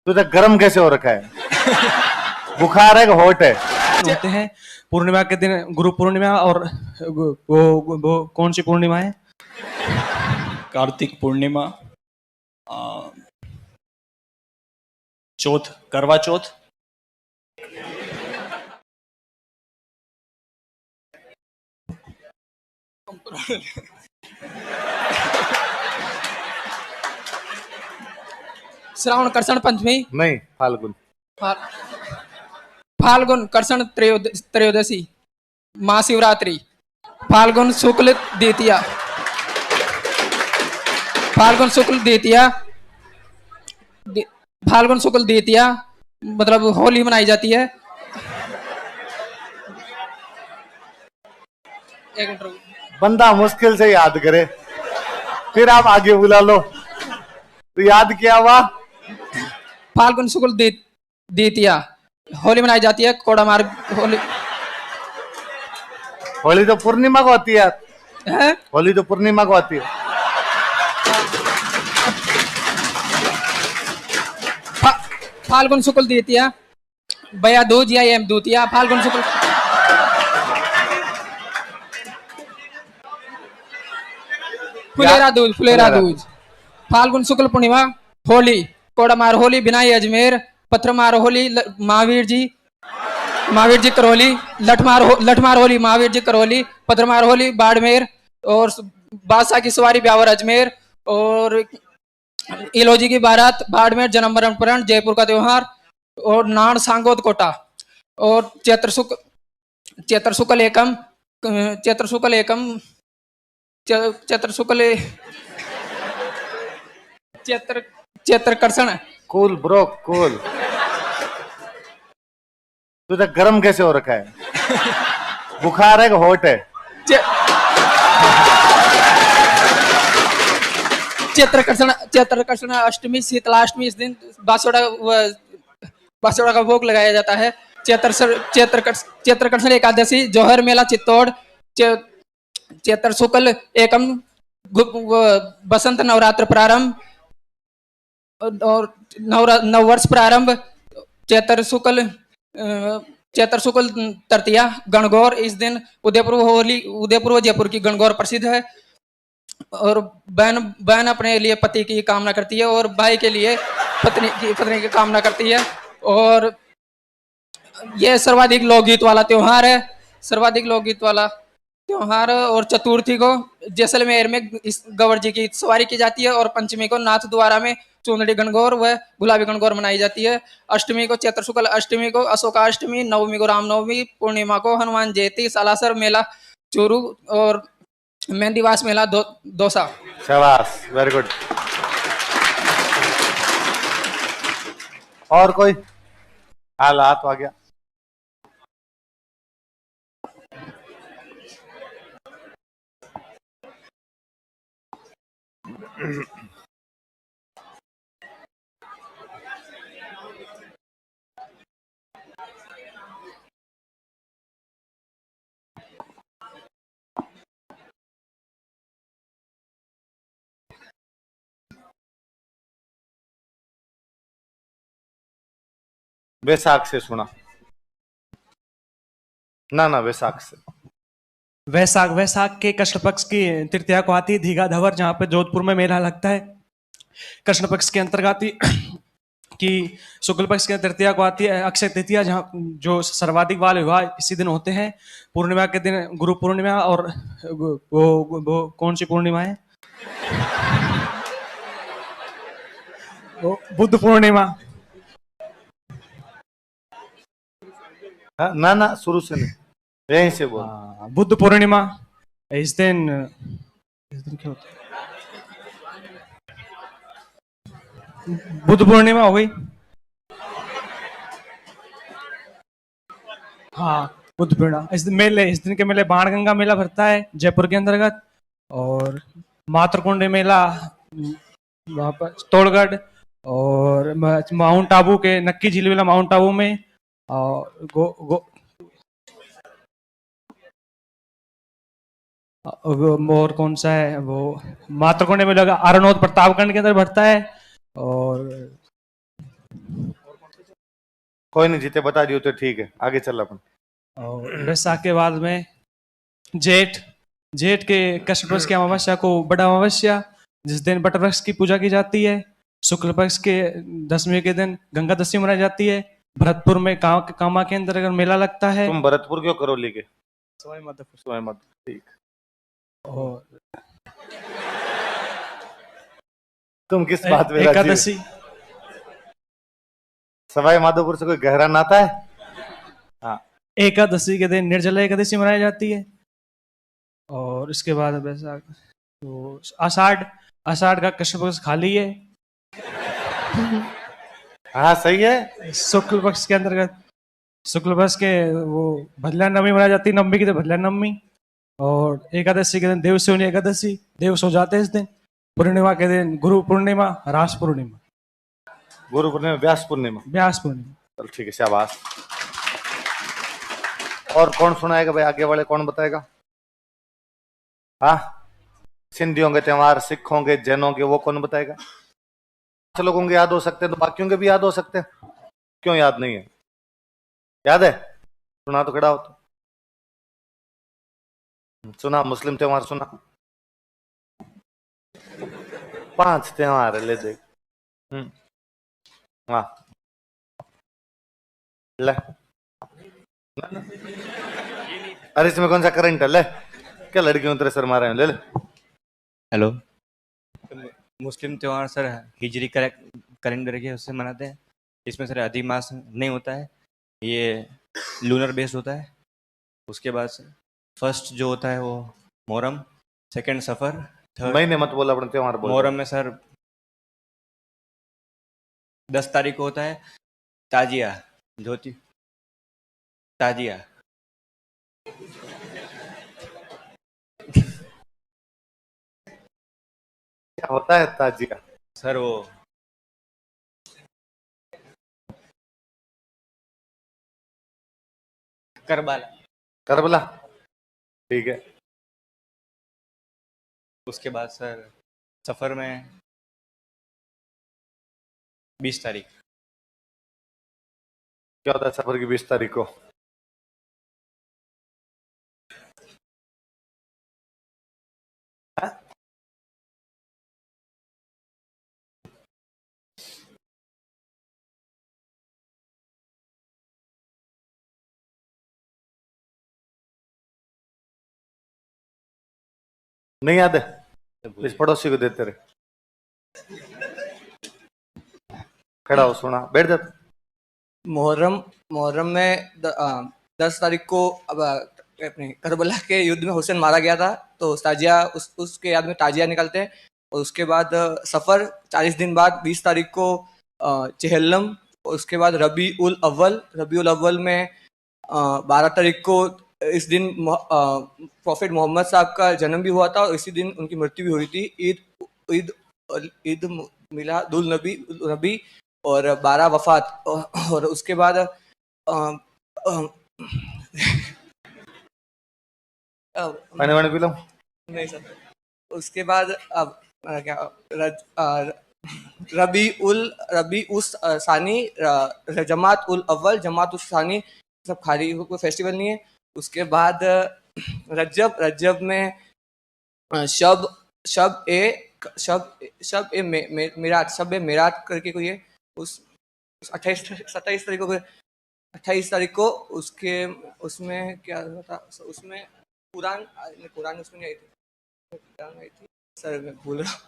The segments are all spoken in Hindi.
तो इधर गर्म कैसे हो रखा है? बुखार है कि हॉट है? होते हैं पूर्णिमा के दिन, गुरु पूर्णिमा। और वो कौन सी पूर्णिमा है? कार्तिक पूर्णिमा, चौथ, करवा चौथ। श्रावण कर्षण पंचमी। नहीं, फाल्गुन। फाल्गुन कर्षण त्रयोदशी, महाशिवरात्रि, फाल्गुन शुक्ल द्वितीया, फाल्गुन शुक्ल द्वितीया, फाल्गुन शुक्ल द्वितीया मतलब होली मनाई जाती है। एक मिनट रुको। बंदा मुश्किल से याद करे, फिर आप आगे बुला लो। तो याद क्या हुआ? फाल्गुन शुक्ल द्वितीया होली मनाई जाती है। कोड़ा मार होली। होली तो पूर्णिमा को होती है। है? होली तो पूर्णिमा को होती है। फाल्गुन शुक्ल द्वितीया, बया दूज या एम द्वितीया, फाल्गुन शुक्ल फुलेरा दूज, फाल्गुन शुक्ल पूर्णिमा होली, कोड़मार होली, बिनाई अजमेर, पत्थरमार होली महावीर जी करौली, लठमार होली महावीर जी करौली, पत्थरमार होली बाड़मेर, और बादशाह की सवारी ब्यावर अजमेर, और इलोजी की बारात बाड़मेर, जन्म मरण पुराण जयपुर का त्योहार, और नान सांगोद कोटा, और चैत्र शुक्ल एकम, चैत्र कर्षण। Cool bro, cool. तो इधर गर्म कैसे हो रखा है? बुखार है कि हॉट है? चैत्र कर्षण अष्टमी, शीतलाष्टमी, इस दिन बासोड़ा का भोग लगाया जाता है। चैत्र कर्षण एकादशी, जौहर मेला चित्तौड़, चैत्र शुक्ल एकम, बसंत नवरात्र प्रारंभ और नववर्ष प्रारंभ, चैत्र शुक्ल तृतीया गणगौर, इस दिन उदयपुर व जयपुर की गणगौर प्रसिद्ध है। और बहन अपने लिए पति की कामना करती है और भाई के लिए पत्नी की कामना करती है। और यह सर्वाधिक लोकगीत वाला त्योहार और चतुर्थी को जैसलमेर में इस गवर जी की सवारी की जाती है, और पंचमी को नाथ द्वारा में चुंदड़ी गणगौर व गुलाबी गणगौर मनाई जाती है। अष्टमी को चैत्र शुक्ल अष्टमी को अशोकाष्टमी, नवमी को रामनवमी, पूर्णिमा को हनुमान जयंती, सालासर मेला चूरू, और मेहंदीवास मेला दौसा। शाबाश, वेरी गुड। और कोई हालात आ गया? वैशाख से सुना ना, वैशाख से। वैशाख के कृष्ण पक्ष की तृतीया को आती है धीगा धवर, जहाँ पे जोधपुर में मेला लगता है। कृष्ण पक्ष के अंतर्गत की शुक्ल पक्ष की तृतीया को आती है अक्षय तृतीया, जहाँ जो सर्वाधिक वाले विवाह इसी दिन होते हैं। पूर्णिमा के दिन गुरु पूर्णिमा। और वो कौन सी पूर्णिमा है? वो बुद्ध पूर्णिमा। ना शुरू से नहीं, यहीं से बोल। बुद्ध पूर्णिमा। इस दिन क्या होता है? बुद्ध पूर्णिमा हो गई। हाँ, बुद्ध पूर्णिमा। इस दिन के मेले बाणगंगा मेला भरता है जयपुर के अंतर्गत, और मातृकुंड मेला वहां पर चित्तौड़गढ़, और माउंट आबू के नक्की झील मेला माउंट आबू में, और कौन सा है वो मातृकुंड मेला अरनोद प्रतापगढ़ के अंदर भरता है। और कोई नहीं, जीते बता दियो तो ठीक है, आगे चल अपन। और वैशाख के बाद में जेठ, जेठ के कृष्ण पक्ष की अमावस्या को बड़ा अमावस्या, जिस दिन बटवृक्ष की पूजा की जाती है। शुक्ल पक्ष के दसवीं के दिन गंगा दशमी मनाई जाती है। भरतपुर में कामा के अंदर अगर मेला लगता है। तुम भरतपुर क्यों करौली के? सवाई माधोपुर। सवाई माधोपुर, ठीक। और तुम किस बात में राजी हो? एकादशी, सवाई माधोपुर से कोई गहरा नाता है? हाँ। एकादशी के दिन निर्जला एकादशी मनाई जाती है। और इसके बाद वैसा तो आषाढ़, आषाढ़ का कृष्ण पक्ष खाली है। हाँ सही है। शुक्ल पक्ष के अंतर्गत, शुक्ल पक्ष के वो भदला नवमी मनाई जाती है, नवमी की तो भदला नवमी। और एकादशी के दिन देवसेवनी एकादशी, देव सो जाते हैं इस दिन। पूर्णिमा के दिन गुरु पूर्णिमा, रास पूर्णिमा। गुरु पूर्णिमा, व्यास पूर्णिमा, व्यास पूर्णिमा। चल ठीक है, शाबाश। और कौन सुनाएगा भाई, आगे वाले कौन बताएगा? हाँ, सिंधियों के त्योहार, सिखों के, जैनों के, वो कौन बताएगा? कुछ लोगों के याद हो सकते हैं तो बाकियों के भी याद हो सकते हैं। क्यों याद नहीं है? याद है? सुना तो खड़ा हो तो। सुना, मुस्लिम त्योहार सुना। 5 त्योहार ले देख। हाँ ले। अरे इसमें कौन सा करंट है? ले, क्या लड़कियों तरह सर मारे हैं? ले ले। हेलो। मुस्लिम त्यौहार सर हिजरी कैलेंडर के उससे मनाते हैं। इसमें सर अधिक मास नहीं होता है, ये लूनर बेस्ड होता है। उसके बाद फर्स्ट जो होता है वो मोहर्रम, सेकंड सफ़र, थर्ड महीने मत बोला, अपने त्योहार बोल। मोहर्रम में सर 10 तारीख को होता है ताजिया, धोती ताजिया। क्या होता है ताजिया? सर वो करबला। करबला, ठीक है। उसके बाद सर सफ़र में 20 तारीख। क्या होता है सफर की 20 तारीख को? हाँ? नहीं याद है? इस पड़ोसी को देते रहे। खड़ा हो, सुना, बैठ जा। मुहर्रम, मुहर्रम में 10 तारीख को अब अपने करबला के युद्ध में हुसैन मारा गया था, तो ताजिया उसके याद में ताजिया निकलते हैं। और उसके बाद सफ़र 40 दिन बाद 20 तारीख को चेहल्लम। उसके बाद रबी उल अव्वल में 12 तारीख को इस दिन प्रॉफिट मोहम्मद साहब का जन्म भी हुआ था और इसी दिन उनकी मृत्यु भी हुई थी। ईद ईद मिलादुल नबी और 12 वफात। और उसके बाद पानी वानी पी लो। नहीं सर, उसके बाद अब क्या रबी उस सानी, जमात उल अव्वल, जमात उस सानी, सब खाली, कोई फेस्टिवल नहीं है। उसके बाद रजब में शब ए मेरात करके कोई है। उस 27 तारीख को उसमें क्या था, उसमें कुरान उसमें नहीं आई थी सर, मैं भूल रहा हूँ।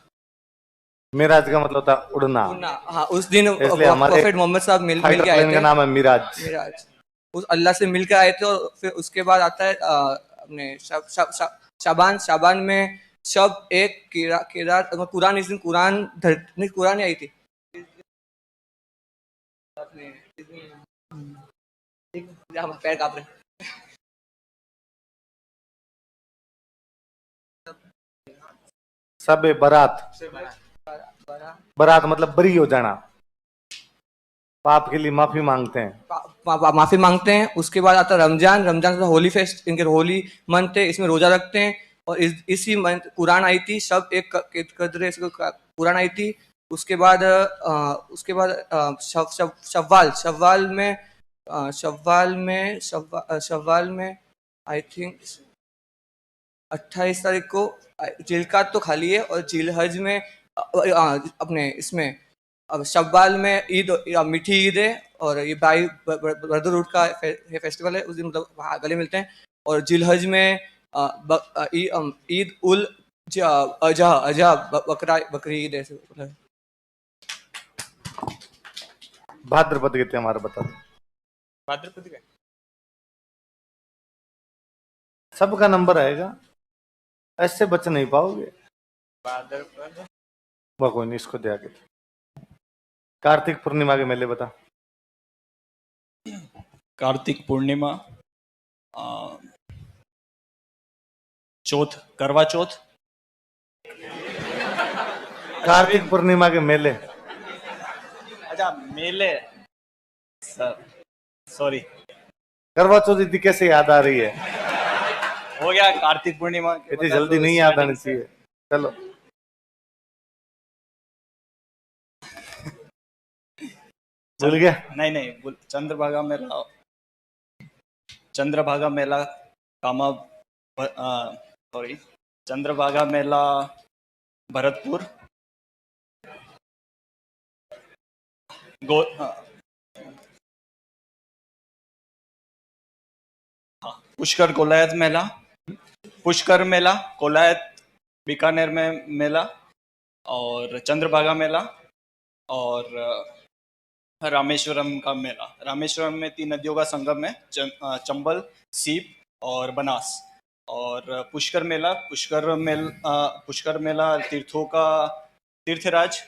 मिराज का मतलब था उड़ना। हाँ, उस दिन इसलिए हमारे प्रॉफिट मोहम्मद साहब मिल के आए प्लेन थे। का नाम है मिराज। मिराज, उस अल्लाह से मिल के आए थे। और फिर उसके बाद आता है अपने शाबान में शब एक किरात, कुरान, इस दिन कुरान आई थी। पैर कांप रहे। सब बारात, बारात मतलब बरी हो जाना, पाप के लिए माफी मांगते हैं। माफी मांगते हैं। उसके बाद आता है रमजान का होली फेस्ट, इनके होली मंथ है, इसमें रोजा रखते हैं। और इसी मंथ कुरान आई थी, सब एक कदरे कुरान आई थी। उसके बाद शव्वाल में शव्वाल में आई थिंक 28 तारीख को जिलकात तो खाली है, और जिलहज में अपने इसमें अब शव्वाल में ईद, मीठी ईद है, और ये भाई ब्रदर रूट का फेस्टिवल है, उस दिन मतलब वहाँ गले मिलते हैं। और जिलहज में ईद उल अजहा अजहा बकरी ईद ऐसे मतलब। भाद्रपद के त्योहार बता दो। भाद्रपद का सबका नंबर आएगा, ऐसे बच नहीं पाओगे। भाद्रपद वो कोई नहीं, इसको दे आगे। कार्तिक पूर्णिमा के मेले बता। कार्तिक पूर्णिमा, चौथ, करवा चौथ, कार्तिक पूर्णिमा के मेले। अच्छा मेले, सर सॉरी, करवा चौथ इतनी कैसे याद आ रही है? हो गया कार्तिक पूर्णिमा। इतनी जल्दी नहीं याद आनी चाहिए। चलो भूल गया। नहीं, चंद्रभागा मेला कामा, सॉरी, चंद्रभागा मेला भरतपुर, पुष्कर कोलायत मेला, पुष्कर मेला कोलायत बीकानेर में मेला, और चंद्रभागा मेला, और रामेश्वरम का मेला। रामेश्वरम में 3 नदियों का संगम है, चंबल, सीप और बनास। और पुष्कर मेला तीर्थों का तीर्थराज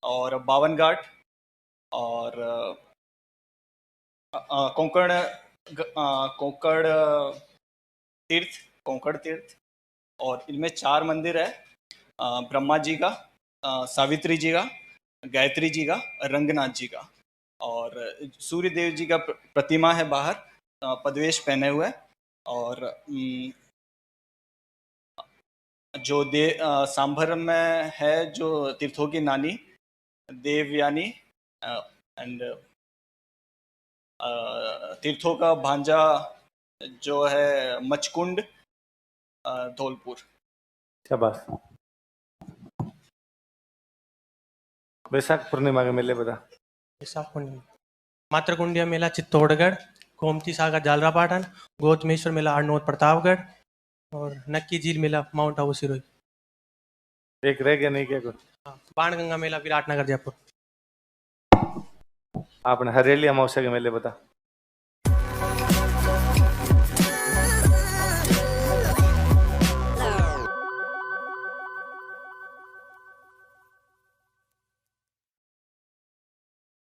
और 52 घाट, और कोंकण तीर्थ, और इनमें 4 मंदिर है, ब्रह्मा जी का, सावित्री जी का, गायत्री जी का, रंगनाथ जी का, और सूर्य देव जी का प्रतिमा है बाहर, पदवेश पहने हुए। और जो सांभर में है जो तीर्थों की नानी देवयानी, एंड तीर्थों का भांजा जो है मचकुंड, धौलपुर। शाबाश। वैशाख पूर्णिमा के मेले बता। वैशाख पूर्णिमा, मातृकुंडिया मेला चित्तौड़गढ़, गोमती सागर झालरापाटन, गौतमेश्वर मेला अरनोद प्रतापगढ़, और नक्की झील मेला माउंट आबू सिरोही। एक रह गया नहीं क्या कुछ? बाणगंगा मेला विराटनगर जयपुर। आपने हरेली अमावस्या के मेले बता।